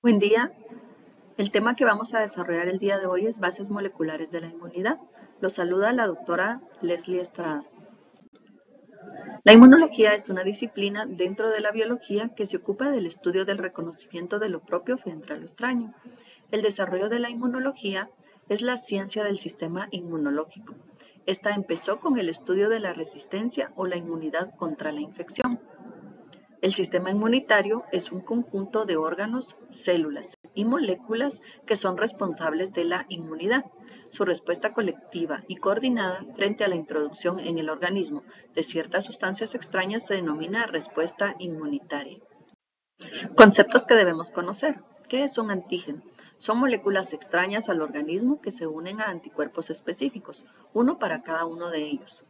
Buen día. El tema que vamos a desarrollar el día de hoy es bases moleculares de la inmunidad. Los saluda la doctora Leslie Estrada. La inmunología es una disciplina dentro de la biología que se ocupa del estudio del reconocimiento de lo propio frente a lo extraño. El desarrollo de la inmunología es la ciencia del sistema inmunológico. Esta empezó con el estudio de la resistencia o la inmunidad contra la infección. El sistema inmunitario es un conjunto de órganos, células y moléculas que son responsables de la inmunidad. Su respuesta colectiva y coordinada frente a la introducción en el organismo de ciertas sustancias extrañas se denomina respuesta inmunitaria. Conceptos que debemos conocer. ¿Qué es un antígeno? Son moléculas extrañas al organismo que se unen a anticuerpos específicos, uno para cada uno de ellos.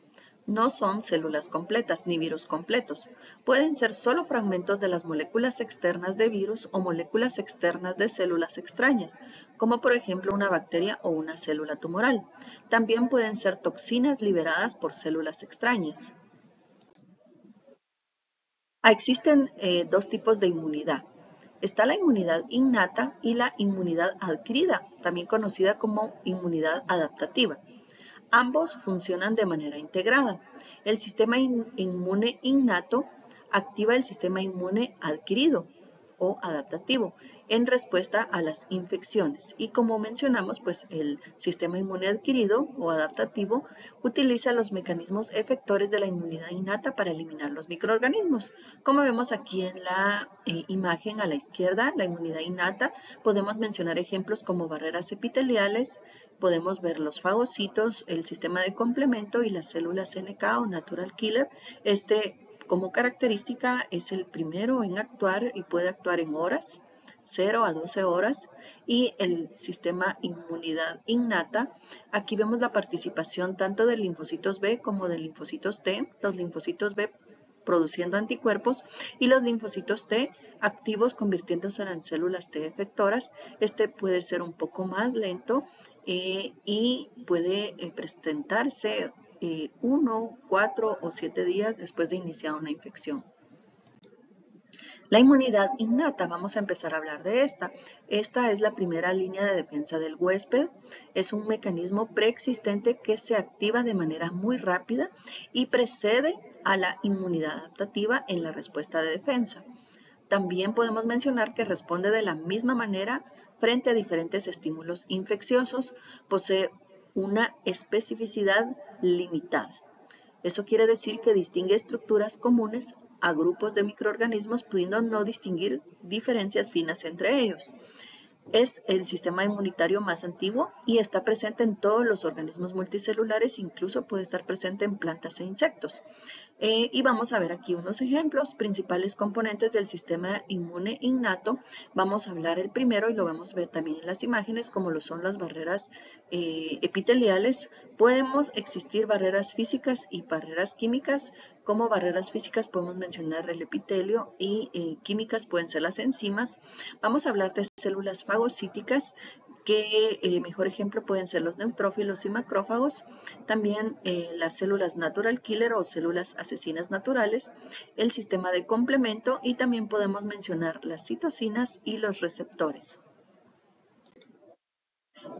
No son células completas ni virus completos. Pueden ser solo fragmentos de las moléculas externas de virus o moléculas externas de células extrañas, como por ejemplo una bacteria o una célula tumoral. También pueden ser toxinas liberadas por células extrañas. Existen dos tipos de inmunidad. Está la inmunidad innata y la inmunidad adquirida, también conocida como inmunidad adaptativa. Ambos funcionan de manera integrada. El sistema inmune innato activa el sistema inmune adquirido o adaptativo en respuesta a las infecciones. Y como mencionamos, pues el sistema inmune adquirido o adaptativo utiliza los mecanismos efectores de la inmunidad innata para eliminar los microorganismos. Como vemos aquí en la imagen a la izquierda, la inmunidad innata, podemos mencionar ejemplos como barreras epiteliales, podemos ver los fagocitos, el sistema de complemento y las células NK o natural killer. Como característica es el primero en actuar y puede actuar en horas, 0 a 12 horas, y el sistema inmunidad innata. Aquí vemos la participación tanto de linfocitos B como de linfocitos T. Los linfocitos B produciendo anticuerpos y los linfocitos T activos convirtiéndose en células T efectoras. Este puede ser un poco más lento y puede presentarse 1, 4 o 7 días después de iniciar una infección. La inmunidad innata, vamos a empezar a hablar de esta. Esta es la primera línea de defensa del huésped. Es un mecanismo preexistente que se activa de manera muy rápida y precede a la inmunidad adaptativa en la respuesta de defensa. También podemos mencionar que responde de la misma manera frente a diferentes estímulos infecciosos. Posee una especificidad limitada. Eso quiere decir que distingue estructuras comunes a grupos de microorganismos, pudiendo no distinguir diferencias finas entre ellos. Es el sistema inmunitario más antiguo y está presente en todos los organismos multicelulares, incluso puede estar presente en plantas e insectos. Y vamos a ver aquí unos ejemplos, principales componentes del sistema inmune innato. Vamos a hablar el primero y lo vamos a ver también en las imágenes, como lo son las barreras epiteliales. Podemos existir barreras físicas y barreras químicas. Como barreras físicas podemos mencionar el epitelio y químicas pueden ser las enzimas. Vamos a hablar de células fagocíticas, que mejor ejemplo pueden ser los neutrófilos y macrófagos, también las células natural killer o células asesinas naturales, el sistema de complemento y también podemos mencionar las citocinas y los receptores.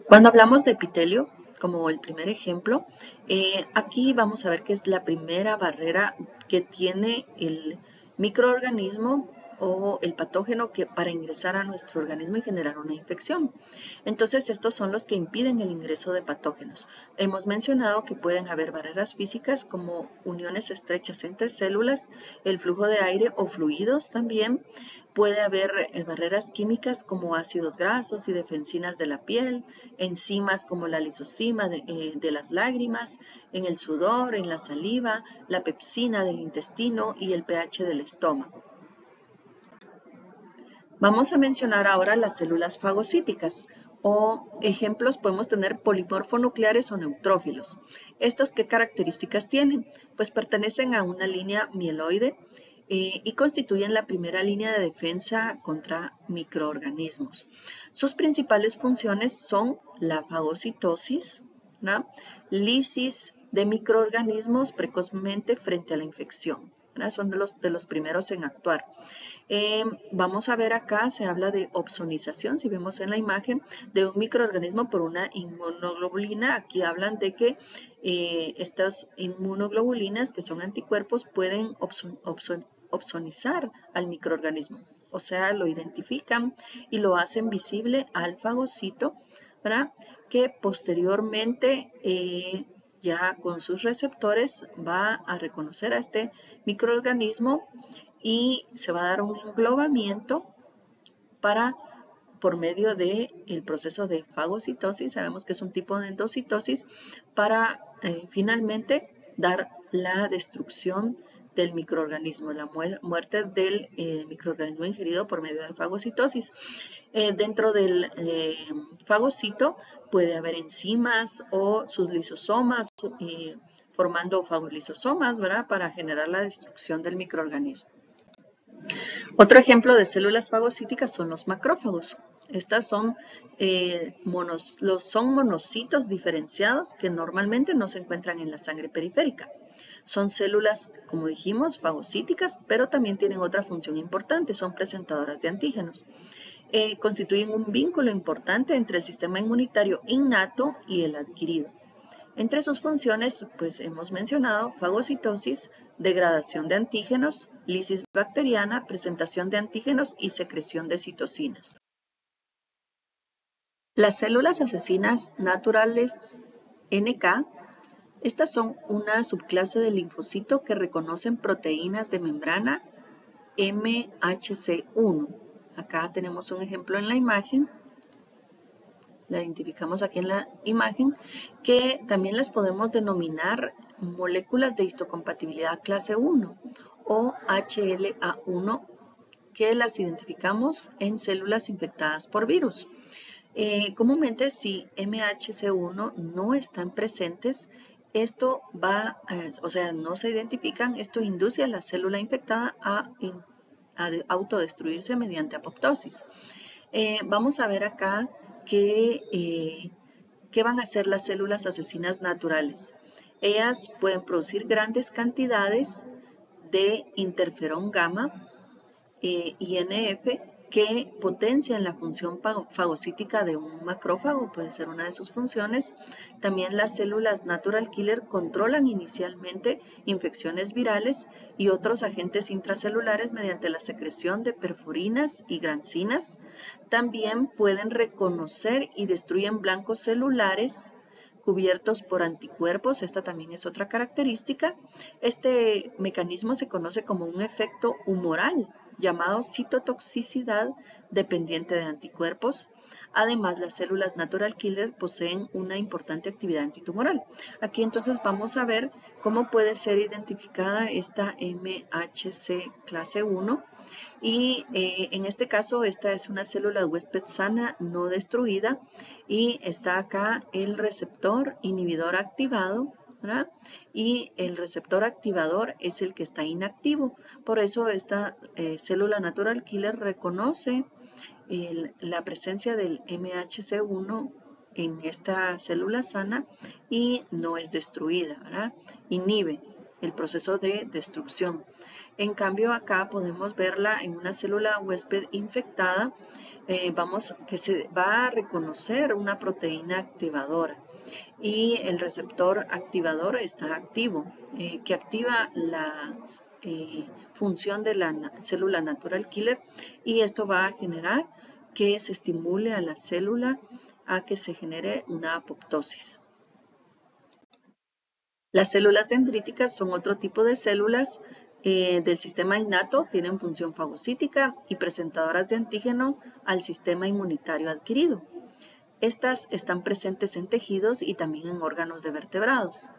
Cuando hablamos de epitelio, como el primer ejemplo, aquí vamos a ver que es la primera barrera que tiene el microorganismo o el patógeno para ingresar a nuestro organismo y generar una infección. Entonces, estos son los que impiden el ingreso de patógenos. Hemos mencionado que pueden haber barreras físicas como uniones estrechas entre células, el flujo de aire o fluidos también. Puede haber barreras químicas como ácidos grasos y defensinas de la piel, enzimas como la lisozima de las lágrimas, en el sudor, en la saliva, la pepsina del intestino y el pH del estómago. Vamos a mencionar ahora las células fagocíticas o ejemplos podemos tener polimorfonucleares o neutrófilos. ¿Estos qué características tienen? Pues pertenecen a una línea mieloide y constituyen la primera línea de defensa contra microorganismos. Sus principales funciones son la fagocitosis, ¿no? Lisis de microorganismos precozmente frente a la infección, ¿no? Son de los primeros en actuar. Vamos a ver acá, se habla de opsonización, si vemos en la imagen, de un microorganismo por una inmunoglobulina. Aquí hablan de que estas inmunoglobulinas, que son anticuerpos, pueden opsonizar al microorganismo. O sea, lo identifican y lo hacen visible al fagocito, ¿verdad? Que posteriormente ya con sus receptores va a reconocer a este microorganismo y se va a dar un englobamiento por medio del proceso de fagocitosis, sabemos que es un tipo de endocitosis, para finalmente dar la destrucción del microorganismo, la muerte del microorganismo ingerido por medio de fagocitosis. Dentro del fagocito puede haber enzimas o sus lisosomas, formando fagolisosomas, ¿verdad?, para generar la destrucción del microorganismo. Otro ejemplo de células fagocíticas son los macrófagos. Estas son, son monocitos diferenciados que normalmente no se encuentran en la sangre periférica. Son células, como dijimos, fagocíticas, pero también tienen otra función importante, son presentadoras de antígenos. Constituyen un vínculo importante entre el sistema inmunitario innato y el adquirido. Entre sus funciones, pues hemos mencionado fagocitosis, degradación de antígenos, lisis bacteriana, presentación de antígenos y secreción de citocinas. Las células asesinas naturales NK, estas son una subclase de linfocito que reconocen proteínas de membrana MHC1. Acá tenemos un ejemplo en la imagen. La identificamos aquí en la imagen, que también las podemos denominar moléculas de histocompatibilidad clase 1 o HLA1, que las identificamos en células infectadas por virus. Comúnmente, si MHC1 no están presentes, esto no se identifican, esto induce a la célula infectada a autodestruirse mediante apoptosis. Vamos a ver acá ¿qué van a hacer las células asesinas naturales? Ellas pueden producir grandes cantidades de interferón gamma, INF, que potencian la función fagocítica de un macrófago, puede ser una de sus funciones. También las células natural killer controlan inicialmente infecciones virales y otros agentes intracelulares mediante la secreción de perforinas y grancinas. También pueden reconocer y destruyen blancos celulares cubiertos por anticuerpos, esta también es otra característica. Este mecanismo se conoce como un efecto humoral, llamado citotoxicidad dependiente de anticuerpos. Además, las células natural killer poseen una importante actividad antitumoral. Aquí entonces vamos a ver cómo puede ser identificada esta MHC clase 1. Y en este caso, esta es una célula huésped sana no destruida y está acá el receptor inhibidor activado, ¿verdad? Y el receptor activador es el que está inactivo. Por eso esta célula natural killer reconoce la presencia del MHC1 en esta célula sana y no es destruida, ¿verdad? Inhibe el proceso de destrucción. En cambio, acá podemos verla en una célula huésped infectada, que se va a reconocer una proteína activadora y el receptor activador está activo, que activa la función de la célula natural killer, y esto va a generar que se estimule a la célula a que se genere una apoptosis. Las células dendríticas son otro tipo de células del sistema innato, tienen función fagocítica y presentadoras de antígeno al sistema inmunitario adquirido. Estas están presentes en tejidos y también en órganos de vertebrados.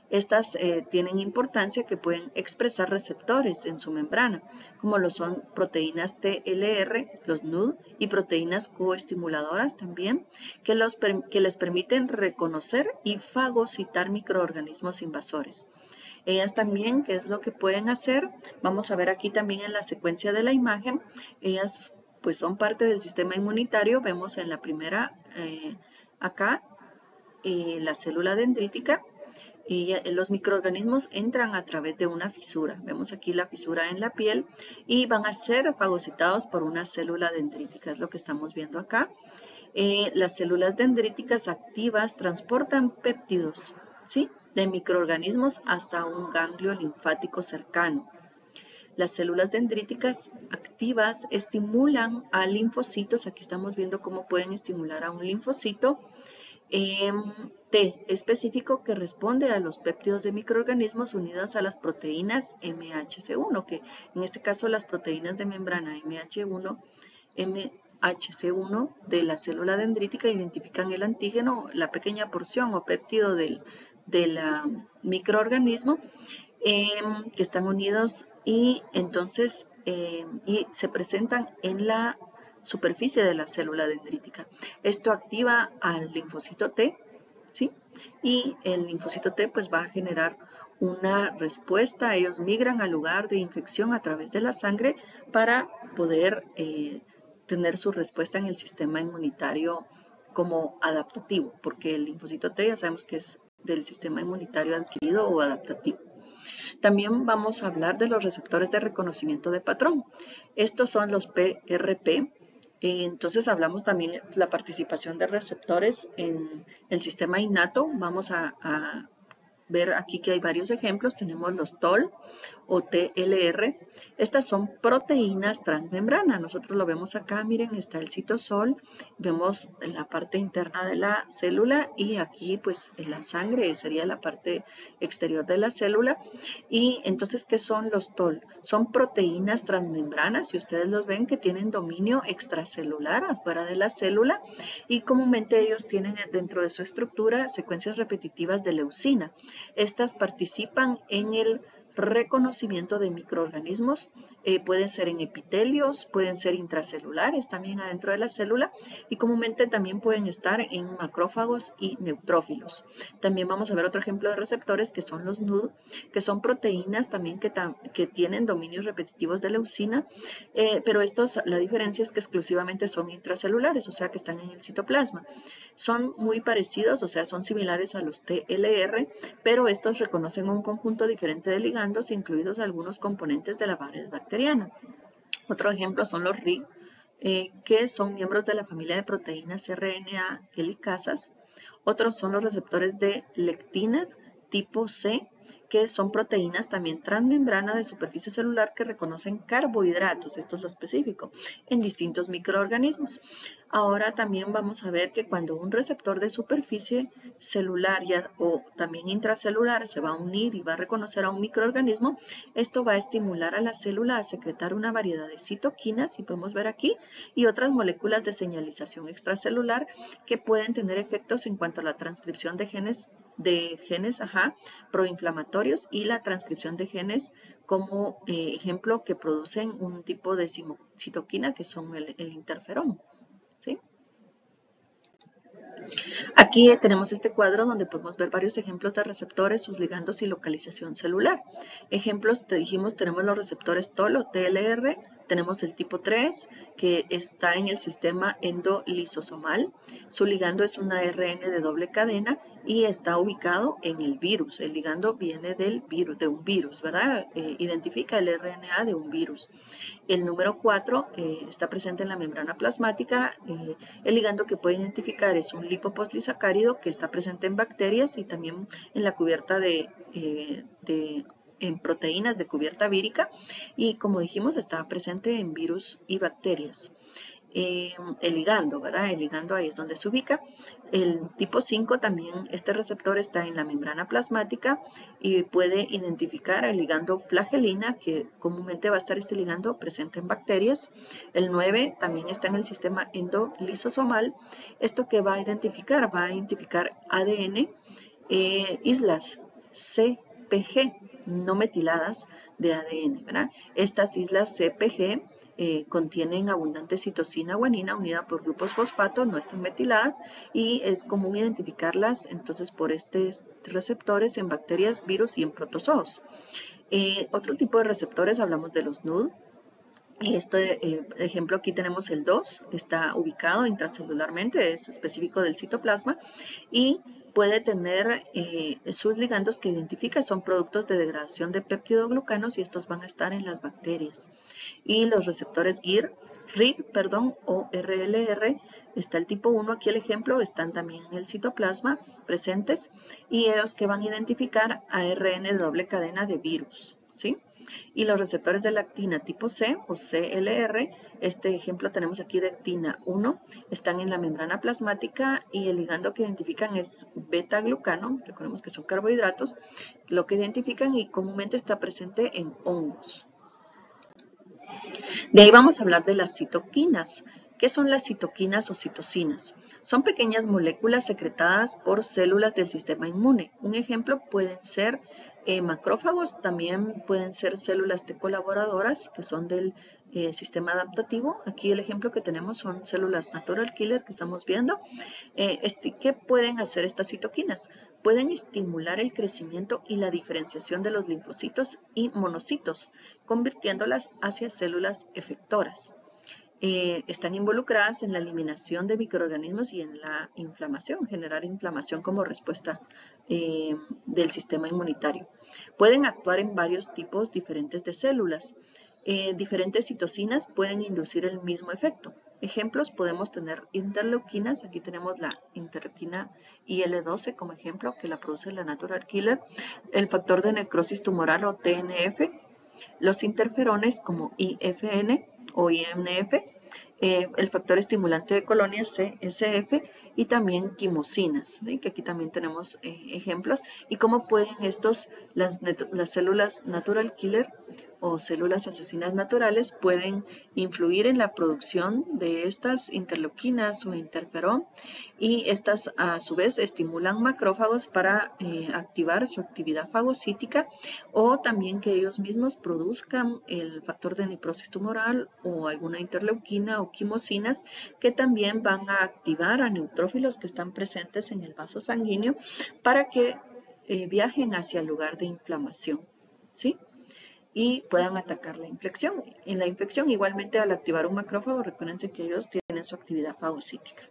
Estas tienen importancia que pueden expresar receptores en su membrana, como lo son proteínas TLR, los NUD, y proteínas coestimuladoras también, que les permiten reconocer y fagocitar microorganismos invasores. Ellas también, ¿qué es lo que pueden hacer? Vamos a ver aquí también en la secuencia de la imagen. Ellas pues son parte del sistema inmunitario. Vemos en la primera acá la célula dendrítica. y los microorganismos entran a través de una fisura. Vemos aquí la fisura en la piel y van a ser fagocitados por una célula dendrítica, es lo que estamos viendo acá. Las células dendríticas activas transportan péptidos, ¿sí?, de microorganismos hasta un ganglio linfático cercano. Las células dendríticas activas estimulan a linfocitos. Aquí estamos viendo cómo pueden estimular a un linfocito T específico que responde a los péptidos de microorganismos unidos a las proteínas MHC1, que en este caso las proteínas de membrana MHC1 de la célula dendrítica identifican el antígeno, la pequeña porción o péptido del microorganismo que están unidos y entonces y se presentan en la superficie de la célula dendrítica. Esto activa al linfocito T, ¿sí? Y el linfocito T pues va a generar una respuesta. Ellos migran al lugar de infección a través de la sangre para poder tener su respuesta en el sistema inmunitario como adaptativo, porque el linfocito T ya sabemos que es del sistema inmunitario adquirido o adaptativo. También vamos a hablar de los receptores de reconocimiento de patrón. Estos son los PRP. Entonces hablamos también de la participación de receptores en el sistema innato. Vamos a ver aquí que hay varios ejemplos. Tenemos los TOL o TLR. Estas son proteínas transmembrana. Nosotros lo vemos acá, miren, está el citosol. Vemos en la parte interna de la célula y aquí pues en la sangre sería la parte exterior de la célula. Y entonces, ¿qué son los TOL? Son proteínas transmembranas, si ustedes los ven, que tienen dominio extracelular afuera de la célula y comúnmente ellos tienen dentro de su estructura secuencias repetitivas de leucina. Estas participan en el reconocimiento de microorganismos, pueden ser en epitelios, pueden ser intracelulares también adentro de la célula y comúnmente también pueden estar en macrófagos y neutrófilos. También vamos a ver otro ejemplo de receptores que son los NUD, que son proteínas también que tienen dominios repetitivos de leucina, pero estos, la diferencia es que exclusivamente son intracelulares, o sea que están en el citoplasma. Son muy parecidos, o sea, son similares a los TLR, pero estos reconocen un conjunto diferente de ligandos, incluidos algunos componentes de la pared bacteriana. Otro ejemplo son los RIG, que son miembros de la familia de proteínas RNA helicasas. Otros son los receptores de lectina tipo C, que son proteínas también transmembrana de superficie celular que reconocen carbohidratos, esto es lo específico, en distintos microorganismos. Ahora también vamos a ver que cuando un receptor de superficie celular o también intracelular se va a unir y va a reconocer a un microorganismo, esto va a estimular a la célula a secretar una variedad de citoquinas, y podemos ver aquí, y otras moléculas de señalización extracelular que pueden tener efectos en cuanto a la transcripción de genes proinflamatorios y la transcripción de genes como ejemplo que producen un tipo de citoquina que son el interferón, ¿sí? Aquí tenemos este cuadro donde podemos ver varios ejemplos de receptores, sus ligandos y localización celular. Ejemplos, te dijimos, tenemos los receptores TOL o TLR, tenemos el tipo 3 que está en el sistema endolisosomal. Su ligando es una ARN de doble cadena y está ubicado en el virus. El ligando viene del virus, de un virus, ¿verdad? Identifica el RNA de un virus. El número 4 está presente en la membrana plasmática. El ligando que puede identificar es un lipoposlisacárido que está presente en bacterias y también en la cubierta en proteínas de cubierta vírica y, como dijimos, está presente en virus y bacterias. El ligando, ¿verdad? El ligando ahí es donde se ubica. El tipo 5 también, este receptor está en la membrana plasmática y puede identificar el ligando flagelina, que comúnmente va a estar este ligando presente en bacterias. El 9 también está en el sistema endolisosomal. ¿Esto que va a identificar? Va a identificar ADN, islas CPG no metiladas de ADN, ¿verdad? Estas islas CPG contienen abundante citosina guanina unida por grupos fosfato, no están metiladas y es común identificarlas entonces por estos receptores en bacterias, virus y en protozoos. Otro tipo de receptores, hablamos de los NUD. Este ejemplo aquí tenemos el 2, está ubicado intracelularmente, es específico del citoplasma y puede tener sus ligandos que identifica, son productos de degradación de peptidoglucanos y estos van a estar en las bacterias. Y los receptores RIG, o RLR, está el tipo 1, aquí el ejemplo, están también en el citoplasma presentes y ellos que van a identificar ARN de doble cadena de virus, ¿sí? Y los receptores de lactina tipo C o CLR, este ejemplo tenemos aquí de actina 1, están en la membrana plasmática y el ligando que identifican es beta-glucano, recordemos que son carbohidratos, lo que identifican y comúnmente está presente en hongos. De ahí vamos a hablar de las citoquinas. ¿Qué son las citoquinas o citocinas? Son pequeñas moléculas secretadas por células del sistema inmune. Un ejemplo pueden ser macrófagos, también pueden ser células T colaboradoras que son del sistema adaptativo. Aquí el ejemplo que tenemos son células natural killer que estamos viendo. ¿Qué pueden hacer estas citoquinas? Pueden estimular el crecimiento y la diferenciación de los linfocitos y monocitos, convirtiéndolas hacia células efectoras. Están involucradas en la eliminación de microorganismos y en la inflamación, generar inflamación como respuesta del sistema inmunitario. Pueden actuar en varios tipos diferentes de células. Diferentes citocinas pueden inducir el mismo efecto. Ejemplos, podemos tener interleuquinas, aquí tenemos la interleuquina IL-12 como ejemplo, que la produce la natural killer, el factor de necrosis tumoral o TNF, los interferones como IFN o IMF, el factor estimulante de colonias CSF y también quimosinas, ¿sí? Que aquí también tenemos ejemplos y cómo pueden las células natural killer o células asesinas naturales pueden influir en la producción de estas interleuquinas o interferón y estas a su vez estimulan macrófagos para activar su actividad fagocítica o también que ellos mismos produzcan el factor de necrosis tumoral o alguna interleuquina o quimosinas que también van a activar a neutrófilos que están presentes en el vaso sanguíneo para que viajen hacia el lugar de inflamación, ¿sí? Y puedan atacar la infección. En la infección, igualmente al activar un macrófago, recuérdense que ellos tienen su actividad fagocítica.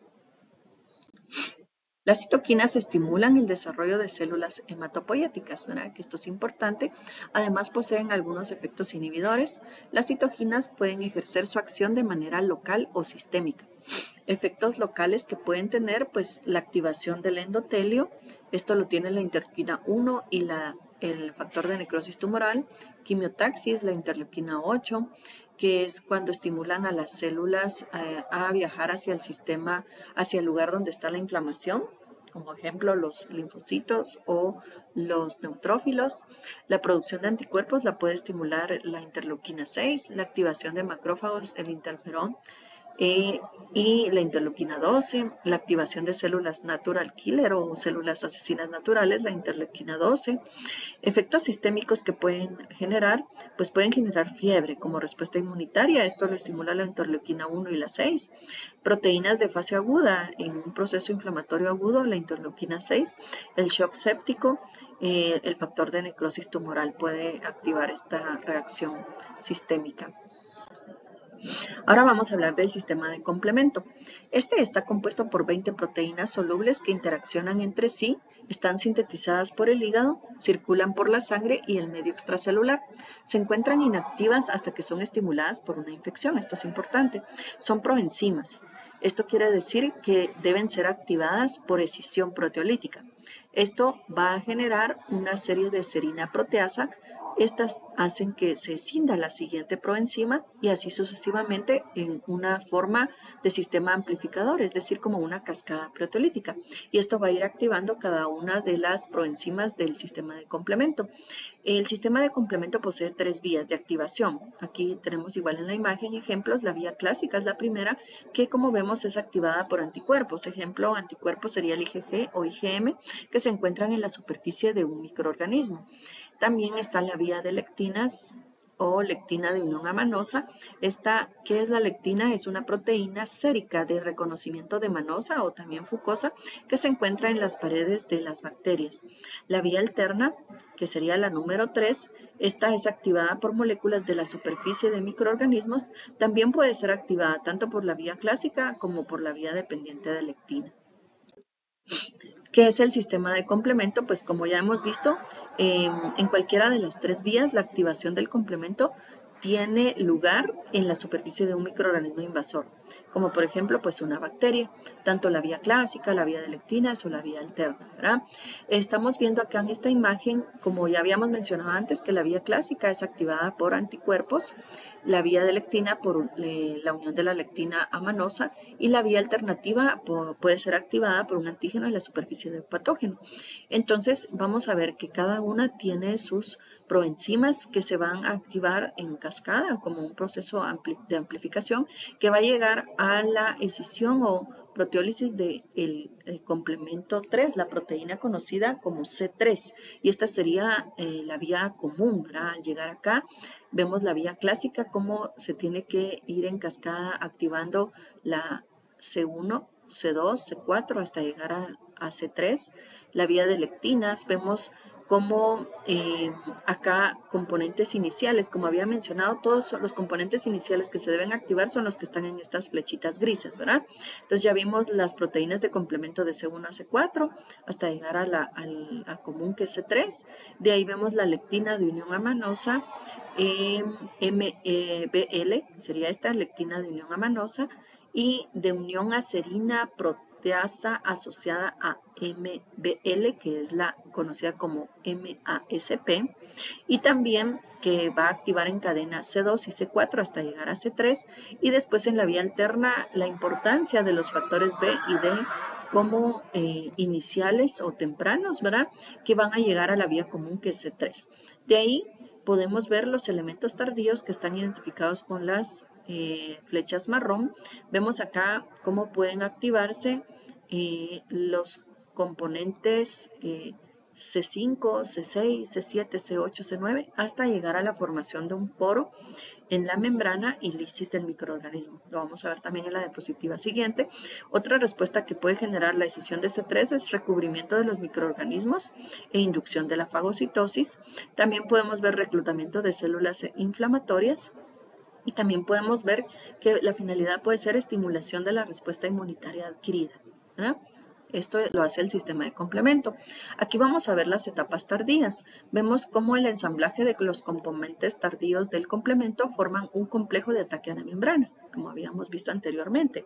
Las citoquinas estimulan el desarrollo de células hematopoyéticas, ¿verdad? Que esto es importante. Además, poseen algunos efectos inhibidores. Las citoquinas pueden ejercer su acción de manera local o sistémica. Efectos locales que pueden tener, pues, la activación del endotelio. Esto lo tiene la interleuquina 1 y el factor de necrosis tumoral, quimiotaxis, la interleuquina 8, que es cuando estimulan a las células a viajar hacia el sistema, hacia el lugar donde está la inflamación, como ejemplo los linfocitos o los neutrófilos. La producción de anticuerpos la puede estimular la interleuquina 6, la activación de macrófagos, el interferón, y la interleuquina 12, la activación de células natural killer o células asesinas naturales, la interleuquina 12, efectos sistémicos que pueden generar, pues pueden generar fiebre como respuesta inmunitaria, esto lo estimula la interleuquina 1 y la 6, proteínas de fase aguda en un proceso inflamatorio agudo, la interleuquina 6, el shock séptico, el factor de necrosis tumoral puede activar esta reacción sistémica. Ahora vamos a hablar del sistema de complemento. Este está compuesto por 20 proteínas solubles que interaccionan entre sí, están sintetizadas por el hígado, circulan por la sangre y el medio extracelular. Se encuentran inactivas hasta que son estimuladas por una infección, esto es importante. Son proenzimas. Esto quiere decir que deben ser activadas por escisión proteolítica. Esto va a generar una serie de serina proteasa. Estas hacen que se escinda la siguiente proenzima y así sucesivamente en una forma de sistema amplificador, es decir, como una cascada proteolítica. Y esto va a ir activando cada una de las proenzimas del sistema de complemento. El sistema de complemento posee 3 vías de activación. Aquí tenemos igual en la imagen ejemplos. La vía clásica es la primera, que como vemos es activada por anticuerpos. Ejemplo, anticuerpos sería el IgG o IgM, que se encuentran en la superficie de un microorganismo. También está la vía de lectinas o lectina de unión amanosa. ¿Qué es la lectina? Es una proteína sérica de reconocimiento de manosa o también fucosa que se encuentra en las paredes de las bacterias. La vía alterna, que sería la número 3, esta es activada por moléculas de la superficie de microorganismos. También puede ser activada tanto por la vía clásica como por la vía dependiente de lectina. ¿Qué es el sistema de complemento? Pues como ya hemos visto, en cualquiera de las tres vías, la activación del complemento tiene lugar en la superficie de un microorganismo invasor, como por ejemplo pues una bacteria, tanto la vía clásica, la vía de lectinas o la vía alterna, ¿verdad? Estamos viendo acá en esta imagen, como ya habíamos mencionado antes, que la vía clásica es activada por anticuerpos, la vía de lectina por la unión de la lectina a manosa y la vía alternativa puede ser activada por un antígeno en la superficie del patógeno. Entonces vamos a ver que cada una tiene sus proenzimas que se van a activar en cascada como un proceso de amplificación que va a llegar a la escisión o proteólisis del complemento 3, la proteína conocida como C3. Y esta sería la vía común, ¿verdad? Al llegar acá vemos la vía clásica, cómo se tiene que ir en cascada activando la C1, C2, C4 hasta llegar a C3. La vía de lectinas, vemos como acá componentes iniciales, como había mencionado, todos los componentes iniciales que se deben activar son los que están en estas flechitas grises, ¿verdad? Entonces ya vimos las proteínas de complemento de C1 a C4 hasta llegar a la común que es C3. De ahí vemos la lectina de unión amanosa, MBL, sería esta lectina de unión amanosa, y de unión acerina proteasa asociada a MBL, que es la conocida como MASP, y también que va a activar en cadena C2 y C4 hasta llegar a C3, y después en la vía alterna la importancia de los factores B y D como iniciales o tempranos, ¿verdad? Que van a llegar a la vía común que es C3. De ahí podemos ver los elementos tardíos que están identificados con las flechas marrón. Vemos acá cómo pueden activarse los componentes C5, C6, C7, C8, C9 hasta llegar a la formación de un poro en la membrana y lisis del microorganismo. Lo vamos a ver también en la diapositiva siguiente. Otra respuesta que puede generar la escisión de C3 es recubrimiento de los microorganismos e inducción de la fagocitosis. También podemos ver reclutamiento de células inflamatorias. Y también podemos ver que la finalidad puede ser estimulación de la respuesta inmunitaria adquirida, ¿verdad? Esto lo hace el sistema de complemento. Aquí vamos a ver las etapas tardías. Vemos cómo el ensamblaje de los componentes tardíos del complemento forman un complejo de ataque a la membrana, como habíamos visto anteriormente.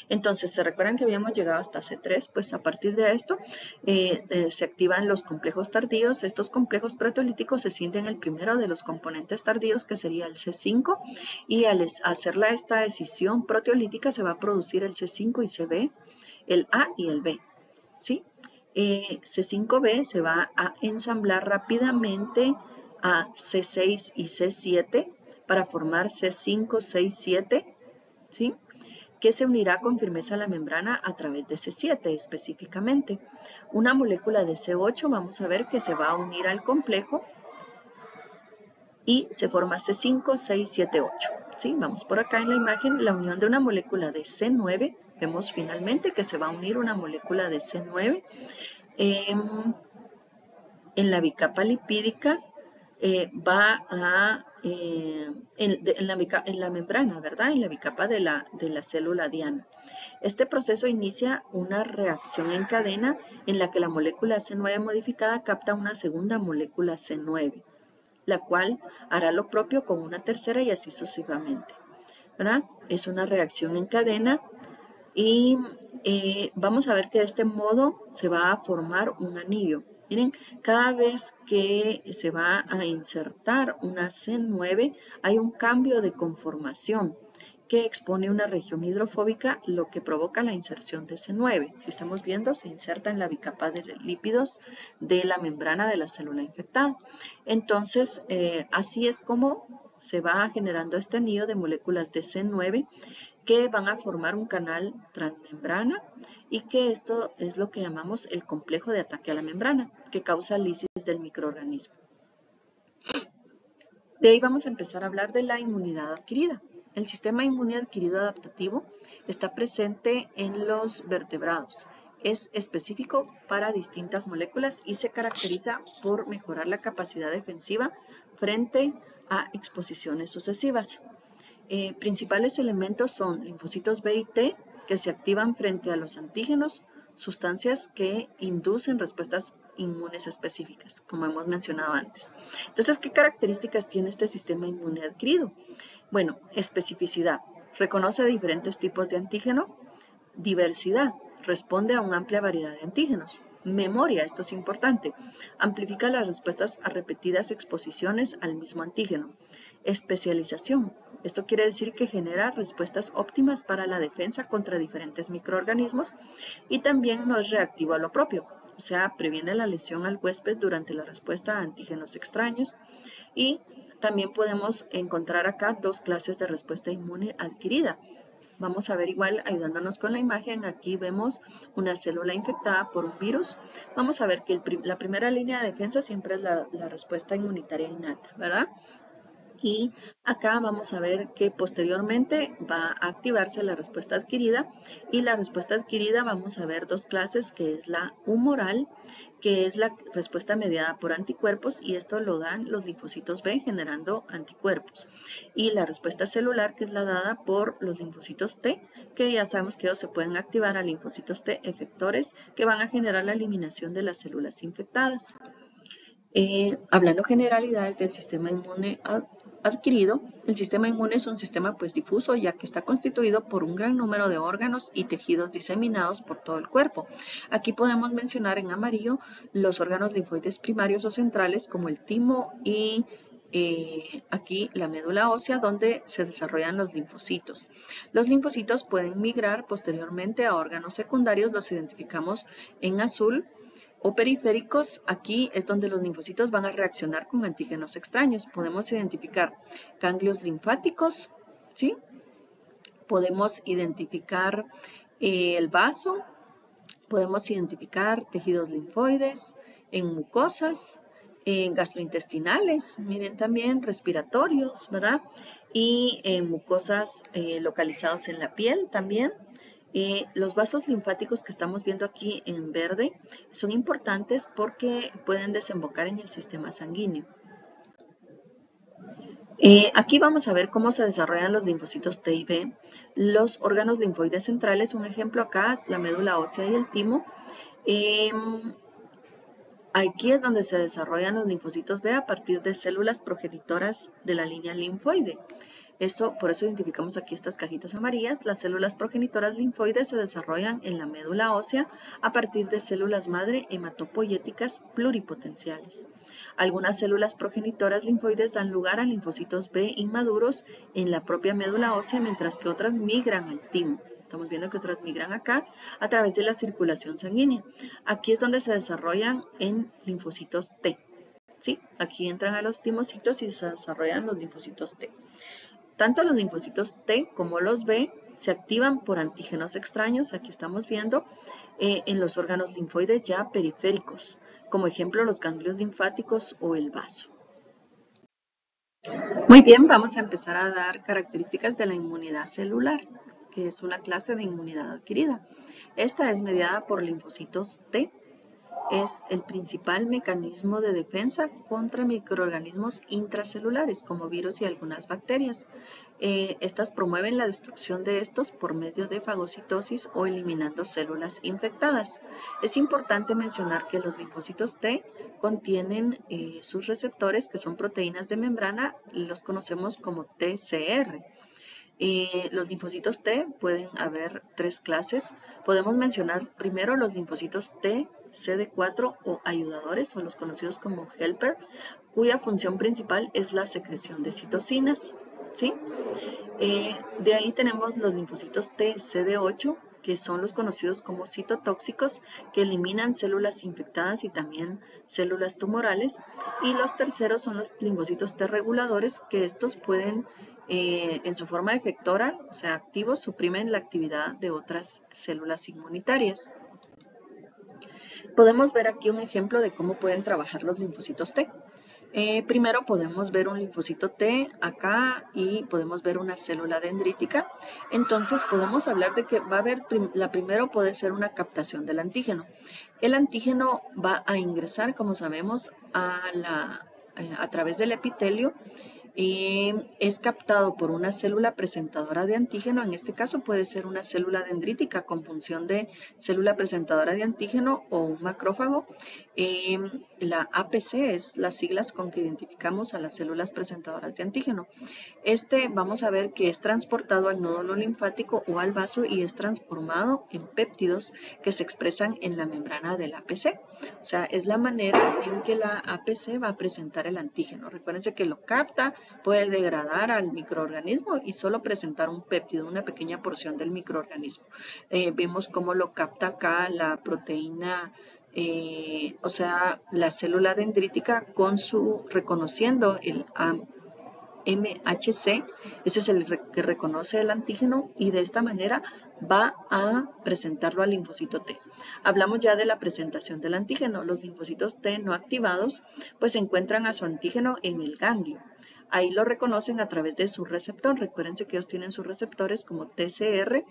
Entonces, ¿se recuerdan que habíamos llegado hasta C3? Pues a partir de esto se activan los complejos tardíos. Estos complejos proteolíticos se sienten el primero de los componentes tardíos, que sería el C5, y al hacer esta escisión proteolítica se va a producir el C5 y CB, el A y el B. ¿Sí? C5b se va a ensamblar rápidamente a C6 y C7 para formar C5, 6, 7, ¿sí? Que se unirá con firmeza a la membrana a través de C7 específicamente. Una molécula de C8 vamos a ver que se va a unir al complejo y se forma C5, 6, 7, 8. ¿Sí? Vamos por acá en la imagen, la unión de una molécula de C9. Vemos finalmente que se va a unir una molécula de C9 en la bicapa lipídica, va a, en la membrana, ¿verdad? En la bicapa de la célula diana. Este proceso inicia una reacción en cadena en la que la molécula C9 modificada capta una segunda molécula C9, la cual hará lo propio con una tercera y así sucesivamente, ¿verdad? Es una reacción en cadena y vamos a ver que de este modo se va a formar un anillo. Miren, cada vez que se va a insertar una C9 hay un cambio de conformación que expone una región hidrofóbica, lo que provoca la inserción de C9. Si estamos viendo, se inserta en la bicapa de lípidos de la membrana de la célula infectada. Entonces, así es como se va generando este anillo de moléculas de C9 que van a formar un canal transmembrana y que esto es lo que llamamos el complejo de ataque a la membrana, que causa lisis del microorganismo. De ahí vamos a empezar a hablar de la inmunidad adquirida. El sistema inmune adquirido adaptativo está presente en los vertebrados. Es específico para distintas moléculas y se caracteriza por mejorar la capacidad defensiva frente a exposiciones sucesivas. Principales elementos son linfocitos B y T que se activan frente a los antígenos, sustancias que inducen respuestas inmunes específicas, como hemos mencionado antes. Entonces, ¿qué características tiene este sistema inmune adquirido? Bueno, especificidad. Reconoce diferentes tipos de antígeno. Diversidad. Responde a una amplia variedad de antígenos. Memoria, esto es importante. Amplifica las respuestas a repetidas exposiciones al mismo antígeno. Especialización. Esto quiere decir que genera respuestas óptimas para la defensa contra diferentes microorganismos y también no es reactivo a lo propio, o sea, previene la lesión al huésped durante la respuesta a antígenos extraños. Y también podemos encontrar acá dos clases de respuesta inmune adquirida. Vamos a ver igual, ayudándonos con la imagen, aquí vemos una célula infectada por un virus. Vamos a ver que la primera línea de defensa siempre es la respuesta inmunitaria innata, ¿verdad? Y acá vamos a ver que posteriormente va a activarse la respuesta adquirida, y la respuesta adquirida vamos a ver dos clases, que es la humoral, que es la respuesta mediada por anticuerpos, y esto lo dan los linfocitos B generando anticuerpos, y la respuesta celular, que es la dada por los linfocitos T, que ya sabemos que ellos se pueden activar a linfocitos T efectores que van a generar la eliminación de las células infectadas. Hablando generalidades del sistema inmune adquirido, el sistema inmune es un sistema difuso, ya que está constituido por un gran número de órganos y tejidos diseminados por todo el cuerpo. Aquí podemos mencionar en amarillo los órganos linfoides primarios o centrales, como el timo y aquí la médula ósea, donde se desarrollan los linfocitos. Los linfocitos pueden migrar posteriormente a órganos secundarios, los identificamos en azul, o periféricos. Aquí es donde los linfocitos van a reaccionar con antígenos extraños. Podemos identificar ganglios linfáticos, ¿sí? Podemos identificar el vaso, podemos identificar tejidos linfoides en mucosas, en gastrointestinales, miren también respiratorios, ¿verdad? Y en mucosas localizados en la piel también. Los vasos linfáticos que estamos viendo aquí en verde son importantes porque pueden desembocar en el sistema sanguíneo. Aquí vamos a ver cómo se desarrollan los linfocitos T y B. Los órganos linfoides centrales, un ejemplo acá es la médula ósea y el timo. Aquí es donde se desarrollan los linfocitos B a partir de células progenitoras de la línea linfoide. Por eso identificamos aquí estas cajitas amarillas. Las células progenitoras linfoides se desarrollan en la médula ósea a partir de células madre hematopoyéticas pluripotenciales. Algunas células progenitoras linfoides dan lugar a linfocitos B inmaduros en la propia médula ósea, mientras que otras migran al timo. Estamos viendo que otras migran acá a través de la circulación sanguínea. Aquí es donde se desarrollan en linfocitos T. ¿Sí? Aquí entran a los timocitos y se desarrollan los linfocitos T. Tanto los linfocitos T como los B se activan por antígenos extraños, aquí estamos viendo, en los órganos linfoides ya periféricos, como ejemplo los ganglios linfáticos o el vaso. Muy bien, vamos a empezar a dar características de la inmunidad celular, que es una clase de inmunidad adquirida. Esta es mediada por linfocitos T. Es el principal mecanismo de defensa contra microorganismos intracelulares como virus y algunas bacterias. Estas promueven la destrucción de estos por medio de fagocitosis o eliminando células infectadas. Es importante mencionar que los linfocitos T contienen sus receptores, que son proteínas de membrana, los conocemos como TCR. Los linfocitos T pueden haber tres clases. Podemos mencionar primero los linfocitos T CD4 o ayudadores, o los conocidos como helper, cuya función principal es la secreción de citocinas, ¿sí? De ahí tenemos los linfocitos T CD8, que son los conocidos como citotóxicos, que eliminan células infectadas y también células tumorales. Y los terceros son los linfocitos T reguladores, que estos pueden, en su forma efectora, o sea, activos, suprimen la actividad de otras células inmunitarias. Podemos ver aquí un ejemplo de cómo pueden trabajar los linfocitos T. Primero podemos ver un linfocito T acá y podemos ver una célula dendrítica. Entonces podemos hablar de que va a haber, la primero puede ser una captación del antígeno. El antígeno va a ingresar, como sabemos, a través del epitelio es captado por una célula presentadora de antígeno. En este caso puede ser una célula dendrítica con función de célula presentadora de antígeno o un macrófago. La APC es las siglas con que identificamos a las células presentadoras de antígeno. Vamos a ver que es transportado al nódulo linfático o al vaso y es transformado en péptidos que se expresan en la membrana del APC. O sea, es la manera en que la APC va a presentar el antígeno. Recuérdense que lo capta, puede degradar al microorganismo y solo presentar un péptido, una pequeña porción del microorganismo. Vemos cómo lo capta acá la proteína, o sea, la célula dendrítica reconociendo el MHC, ese es el que reconoce el antígeno y de esta manera va a presentarlo al linfocito T. Hablamos ya de la presentación del antígeno. Los linfocitos T no activados pues encuentran a su antígeno en el ganglio. Ahí lo reconocen a través de su receptor. Recuérdense que ellos tienen sus receptores como TCR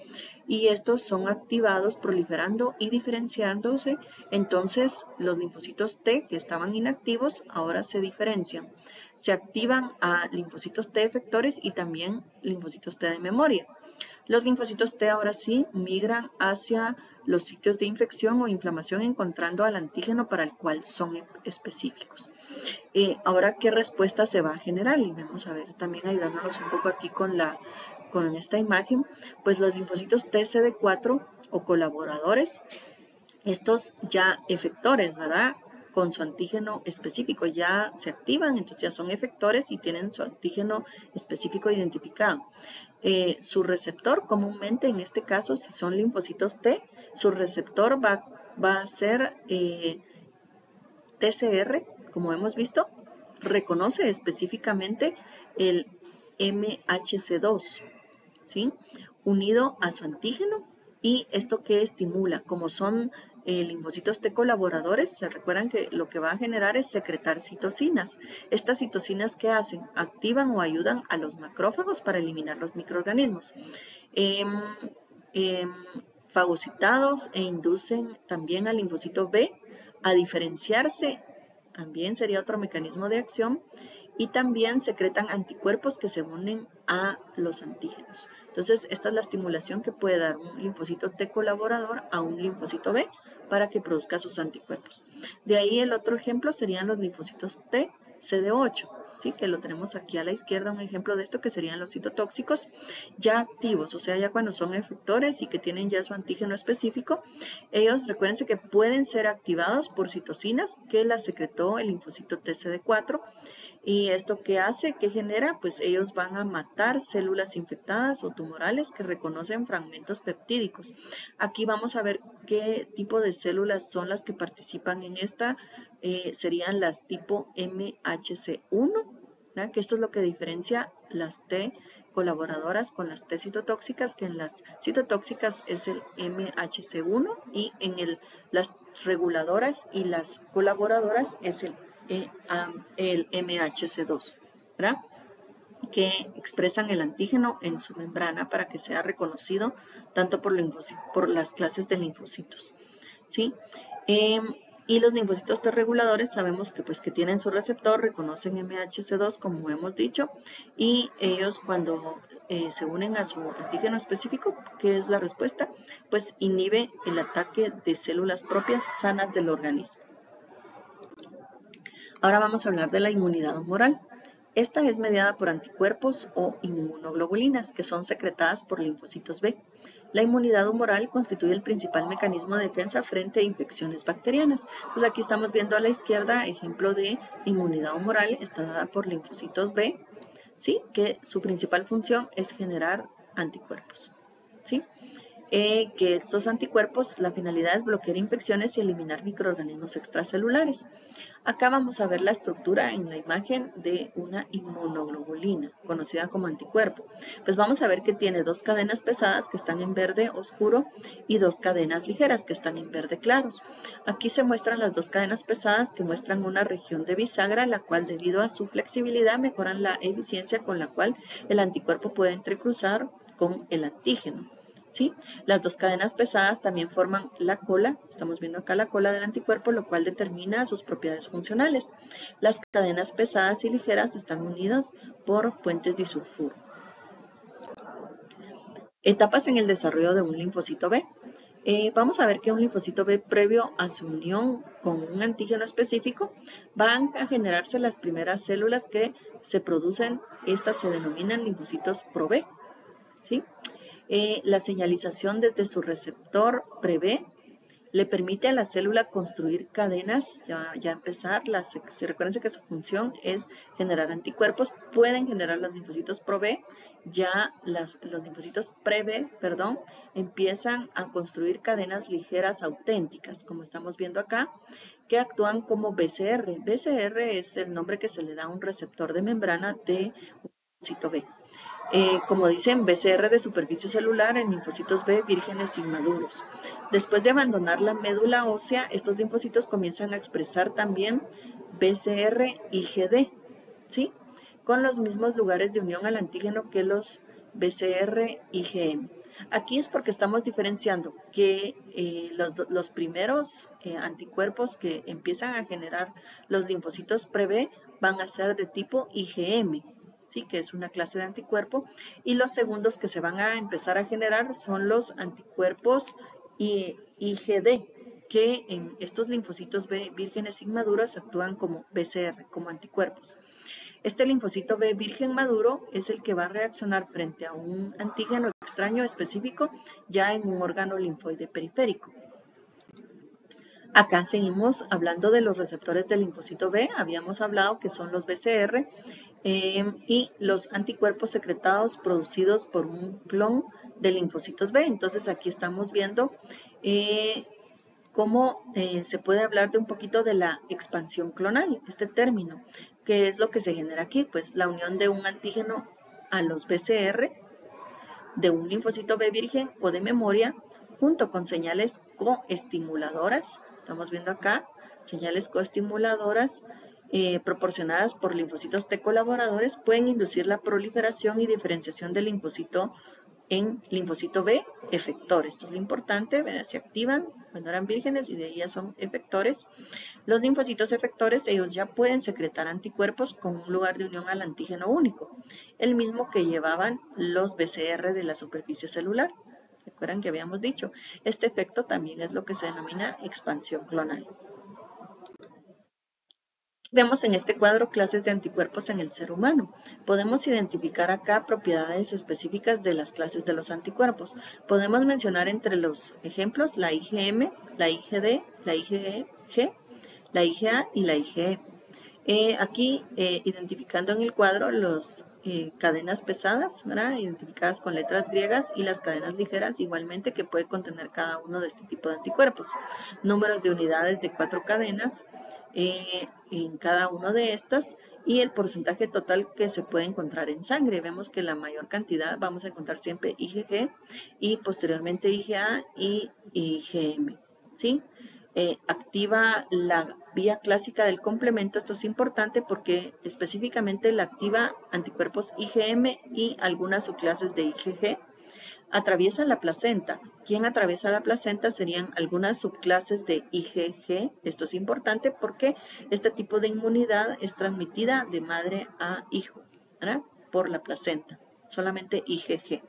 y estos son activados proliferando y diferenciándose. Entonces los linfocitos T que estaban inactivos ahora se diferencian. Se activan a linfocitos T efectores y también linfocitos T de memoria. Los linfocitos T ahora sí migran hacia los sitios de infección o inflamación encontrando al antígeno para el cual son específicos. Ahora, ¿qué respuesta se va a generar? Y vamos a ver también ayudándonos un poco aquí con esta imagen. Pues los linfocitos TCD4 o colaboradores, estos ya efectores, ¿verdad? Con su antígeno específico ya se activan, entonces ya son efectores y tienen su antígeno específico identificado. Su receptor comúnmente, en este caso, si son linfocitos T, su receptor va a ser TCR, como hemos visto, reconoce específicamente el MHC2, ¿sí? Unido a su antígeno. ¿Y esto qué estimula? Como son linfocitos T colaboradores, se recuerdan que lo que va a generar es secretar citocinas. Estas citocinas, ¿qué hacen? Activan o ayudan a los macrófagos para eliminar los microorganismos. Fagocitados e inducen también al linfocito B a diferenciarse, también sería otro mecanismo de acción, y también secretan anticuerpos que se unen a los antígenos. Entonces, esta es la estimulación que puede dar un linfocito T colaborador a un linfocito B para que produzca sus anticuerpos. De ahí el otro ejemplo serían los linfocitos T CD8, ¿sí? Que lo tenemos aquí a la izquierda, un ejemplo de esto que serían los citotóxicos ya activos, o sea, ya cuando son efectores y que tienen ya su antígeno específico. Ellos, recuérdense que pueden ser activados por citocinas que las secretó el linfocito TCD4. ¿Y esto qué hace? ¿Qué genera? Pues ellos van a matar células infectadas o tumorales que reconocen fragmentos peptídicos. Aquí vamos a ver qué tipo de células son las que participan en esta. Serían las tipo MHC1, ¿verdad? Que esto es lo que diferencia las T colaboradoras con las T citotóxicas, que en las citotóxicas es el MHC1 y en las reguladoras y las colaboradoras es el MHC2, ¿verdad? Que expresan el antígeno en su membrana para que sea reconocido tanto por las clases de linfocitos, ¿sí? Y los linfocitos T reguladores sabemos que, pues, que tienen su receptor, reconocen MHC2 como hemos dicho, y ellos cuando se unen a su antígeno específico, ¿qué es la respuesta? Pues inhibe el ataque de células propias sanas del organismo. Ahora vamos a hablar de la inmunidad humoral. Esta es mediada por anticuerpos o inmunoglobulinas que son secretadas por linfocitos B. La inmunidad humoral constituye el principal mecanismo de defensa frente a infecciones bacterianas. Entonces aquí estamos viendo a la izquierda ejemplo de inmunidad humoral, está dada por linfocitos B, ¿sí? Que su principal función es generar anticuerpos, ¿sí? Que estos anticuerpos, la finalidad es bloquear infecciones y eliminar microorganismos extracelulares. Acá vamos a ver la estructura en la imagen de una inmunoglobulina, conocida como anticuerpo. Pues vamos a ver que tiene dos cadenas pesadas que están en verde oscuro y dos cadenas ligeras que están en verde claros. Aquí se muestran las dos cadenas pesadas que muestran una región de bisagra, la cual debido a su flexibilidad mejoran la eficiencia con la cual el anticuerpo puede entrecruzar con el antígeno, ¿sí? Las dos cadenas pesadas también forman la cola, estamos viendo acá la cola del anticuerpo, lo cual determina sus propiedades funcionales. Las cadenas pesadas y ligeras están unidas por puentes disulfuro. Etapas en el desarrollo de un linfocito B. Vamos a ver que un linfocito B previo a su unión con un antígeno específico van a generarse las primeras células que se producen, estas se denominan linfocitos pro-B, ¿sí? La señalización desde su receptor pre-B le permite a la célula construir cadenas, ya empezar, recuerden que su función es generar anticuerpos, pueden generar los linfocitos pro-B, ya los linfocitos pre-B, empiezan a construir cadenas ligeras auténticas, como estamos viendo acá, que actúan como BCR. BCR es el nombre que se le da a un receptor de membrana de un linfocito B. Como dicen, BCR de superficie celular en linfocitos B vírgenes inmaduros. Después de abandonar la médula ósea, estos linfocitos comienzan a expresar también BCR IgD, ¿sí? Con los mismos lugares de unión al antígeno que los BCR IgM. Aquí es porque estamos diferenciando que los primeros anticuerpos que empiezan a generar los linfocitos pre-B van a ser de tipo IgM, ¿sí? Que es una clase de anticuerpo, y los segundos que se van a empezar a generar son los anticuerpos IgD, que en estos linfocitos B vírgenes inmaduros actúan como BCR, como anticuerpos. Este linfocito B virgen maduro es el que va a reaccionar frente a un antígeno extraño específico ya en un órgano linfoide periférico. Acá seguimos hablando de los receptores del linfocito B, habíamos hablado que son los BCR y los anticuerpos secretados producidos por un clon de linfocitos B. Entonces aquí estamos viendo cómo se puede hablar de un poquito de la expansión clonal, este término. ¿Qué es lo que se genera aquí? Pues la unión de un antígeno a los BCR de un linfocito B virgen o de memoria junto con señales coestimuladoras. Estamos viendo acá señales coestimuladoras proporcionadas por linfocitos T colaboradores pueden inducir la proliferación y diferenciación del linfocito en linfocito B efector. Esto es lo importante, se activan cuando eran vírgenes y de ahí ya son efectores. Los linfocitos efectores, ellos ya pueden secretar anticuerpos con un lugar de unión al antígeno único, el mismo que llevaban los BCR de la superficie celular. ¿Recuerdan que habíamos dicho? Este efecto también es lo que se denomina expansión clonal. Vemos en este cuadro clases de anticuerpos en el ser humano. Podemos identificar acá propiedades específicas de las clases de los anticuerpos. Podemos mencionar entre los ejemplos la IgM, la IgD, la IgG, la IgA y la IgE. Aquí identificando en el cuadro las cadenas pesadas, ¿verdad? Identificadas con letras griegas, y las cadenas ligeras igualmente, que puede contener cada uno de este tipo de anticuerpos. Números de unidades de 4 cadenas en cada uno de estas y el porcentaje total que se puede encontrar en sangre. Vemos que la mayor cantidad vamos a encontrar siempre IgG y posteriormente IgA y IgM, ¿sí? Activa la vía clásica del complemento. Esto es importante porque específicamente la activa anticuerpos IgM y algunas subclases de IgG. Atraviesa la placenta. ¿Quién atraviesa la placenta? Serían algunas subclases de IgG. Esto es importante porque este tipo de inmunidad es transmitida de madre a hijo, ¿verdad? Por la placenta, solamente IgG.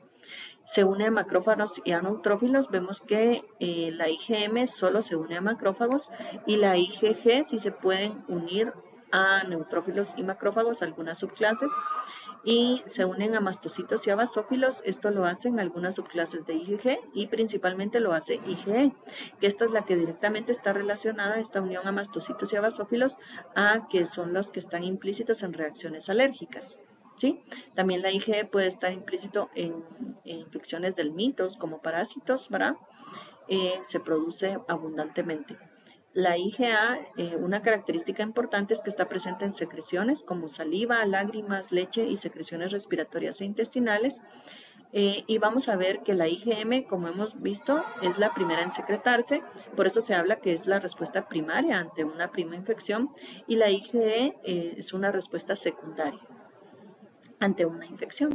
Se une a macrófagos y a neutrófilos. Vemos que la IgM solo se une a macrófagos y la IgG sí se pueden unir a neutrófilos y macrófagos, algunas subclases, y se unen a mastocitos y a basófilos. Esto lo hacen algunas subclases de IgG y principalmente lo hace IgE, que esta es la que directamente está relacionada, esta unión a mastocitos y a basófilos, a que son los que están implícitos en reacciones alérgicas. ¿Sí? También la IgE puede estar implícito en infecciones del mitos como parásitos, ¿verdad? Se produce abundantemente. La IgA, una característica importante es que está presente en secreciones como saliva, lágrimas, leche y secreciones respiratorias e intestinales. Y vamos a ver que la IgM, como hemos visto, es la primera en secretarse, por eso se habla que es la respuesta primaria ante una prima infección, y la IgE es una respuesta secundaria ante una infección.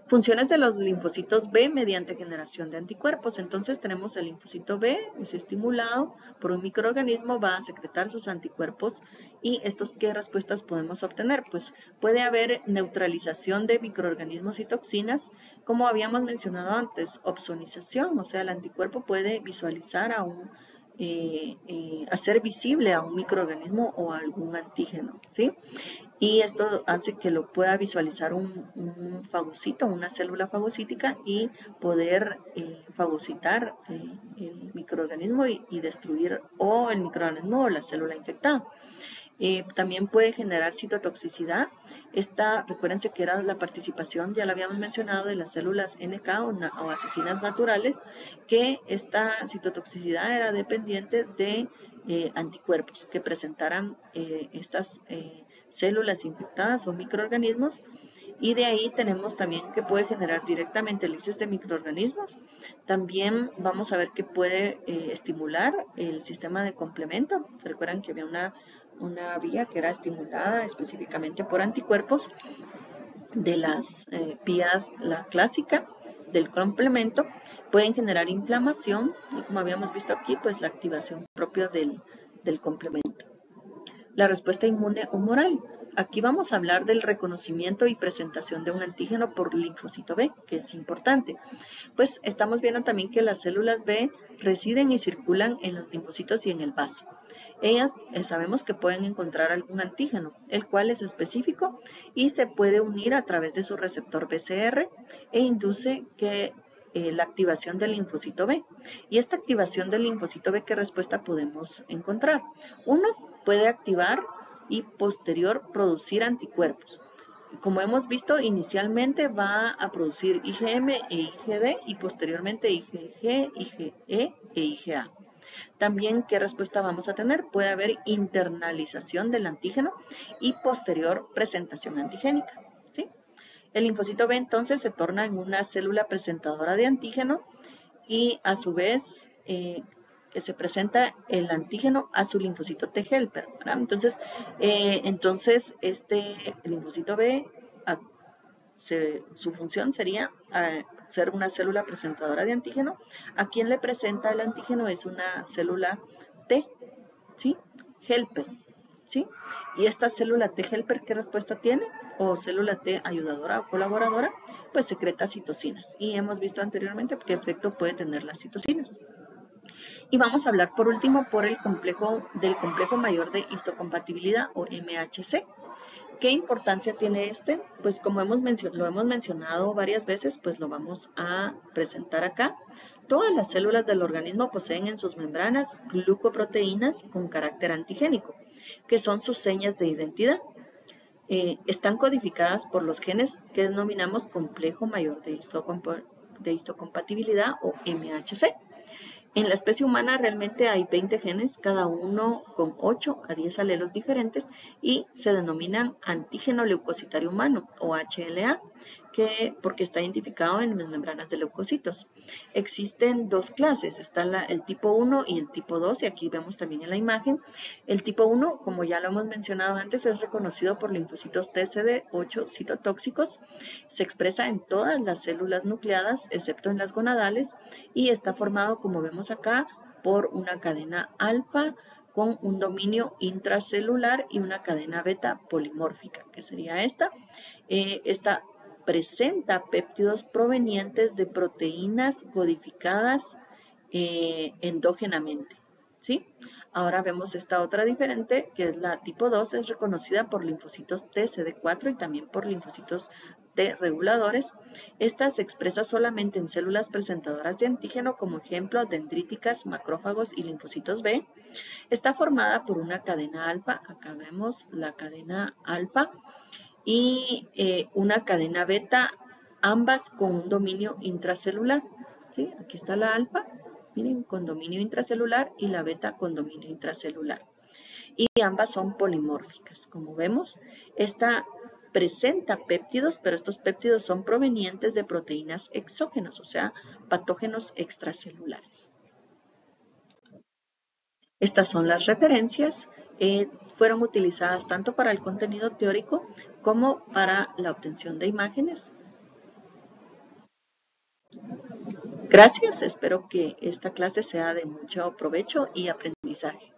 Funciones de los linfocitos B mediante generación de anticuerpos. Entonces tenemos el linfocito B, es estimulado por un microorganismo, va a secretar sus anticuerpos. ¿Y estos qué respuestas podemos obtener? Pues puede haber neutralización de microorganismos y toxinas, como habíamos mencionado antes, opsonización, o sea, el anticuerpo puede visualizar a hacer visible a un microorganismo o a algún antígeno, ¿sí? Y esto hace que lo pueda visualizar un fagocito, una célula fagocítica y poder fagocitar el microorganismo y destruir o el microorganismo o la célula infectada. También puede generar citotoxicidad. Recuérdense que era la participación, ya lo habíamos mencionado, de las células NK o asesinas naturales, que esta citotoxicidad era dependiente de anticuerpos que presentaran estas células infectadas o microorganismos. Y de ahí tenemos también que puede generar directamente lisis de microorganismos. También vamos a ver que puede estimular el sistema de complemento. ¿Se recuerdan que había una vía que era estimulada específicamente por anticuerpos? De las vías, la clásica del complemento, pueden generar inflamación y, como habíamos visto aquí, pues la activación propia del complemento. La respuesta inmune humoral. Aquí vamos a hablar del reconocimiento y presentación de un antígeno por linfocito B, que es importante. Pues estamos viendo también que las células B residen y circulan en los linfocitos y en el vaso. Ellas sabemos que pueden encontrar algún antígeno, el cual es específico y se puede unir a través de su receptor BCR e induce que la activación del linfocito B. Y esta activación del linfocito B, ¿qué respuesta podemos encontrar? Uno, puede activar y posterior producir anticuerpos. Como hemos visto, inicialmente va a producir IgM e IgD y posteriormente IgG, IgE e IgA. También, ¿qué respuesta vamos a tener? Puede haber internalización del antígeno y posterior presentación antigénica, ¿sí? El linfocito B entonces se torna en una célula presentadora de antígeno y a su vez que se presenta el antígeno a su linfocito T helper, ¿verdad? Entonces, el linfocito B, su función sería ser una célula presentadora de antígeno. A quien le presenta el antígeno es una célula T, ¿sí? Helper, ¿sí? Y esta célula T helper, ¿qué respuesta tiene? O célula T ayudadora o colaboradora, pues secreta citocinas. Y hemos visto anteriormente qué efecto puede tener las citocinas. Y vamos a hablar por último del complejo mayor de histocompatibilidad o MHC. ¿Qué importancia tiene este? Pues como lo hemos mencionado varias veces, pues lo vamos a presentar acá. Todas las células del organismo poseen en sus membranas glucoproteínas con carácter antigénico, que son sus señas de identidad. Están codificadas por los genes que denominamos complejo mayor de histocompatibilidad o MHC. En la especie humana realmente hay 20 genes, cada uno con 8 a 10 alelos diferentes y se denominan antígeno leucocitario humano o HLA, porque está identificado en las membranas de leucocitos. Existen dos clases, está el tipo 1 y el tipo 2, y aquí vemos también en la imagen. El tipo 1, como ya lo hemos mencionado antes, es reconocido por linfocitos TCD8 citotóxicos, se expresa en todas las células nucleadas, excepto en las gonadales, y está formado, como vemos acá, por una cadena alfa con un dominio intracelular y una cadena beta polimórfica, que sería esta. Esta presenta péptidos provenientes de proteínas codificadas endógenamente, ¿sí? Ahora vemos esta otra diferente, que es la tipo 2, es reconocida por linfocitos T CD4 y también por linfocitos T reguladores. Esta se expresa solamente en células presentadoras de antígeno, como ejemplo dendríticas, macrófagos y linfocitos B. Está formada por una cadena alfa, acá vemos la cadena alfa, y una cadena beta, ambas con un dominio intracelular, ¿sí? Aquí está la alfa, miren, con dominio intracelular, y la beta con dominio intracelular. Y ambas son polimórficas. Como vemos, esta presenta péptidos, pero estos péptidos son provenientes de proteínas exógenas, o sea, patógenos extracelulares. Estas son las referencias. Fueron utilizadas tanto para el contenido teórico como para la obtención de imágenes. Gracias, espero que esta clase sea de mucho provecho y aprendizaje.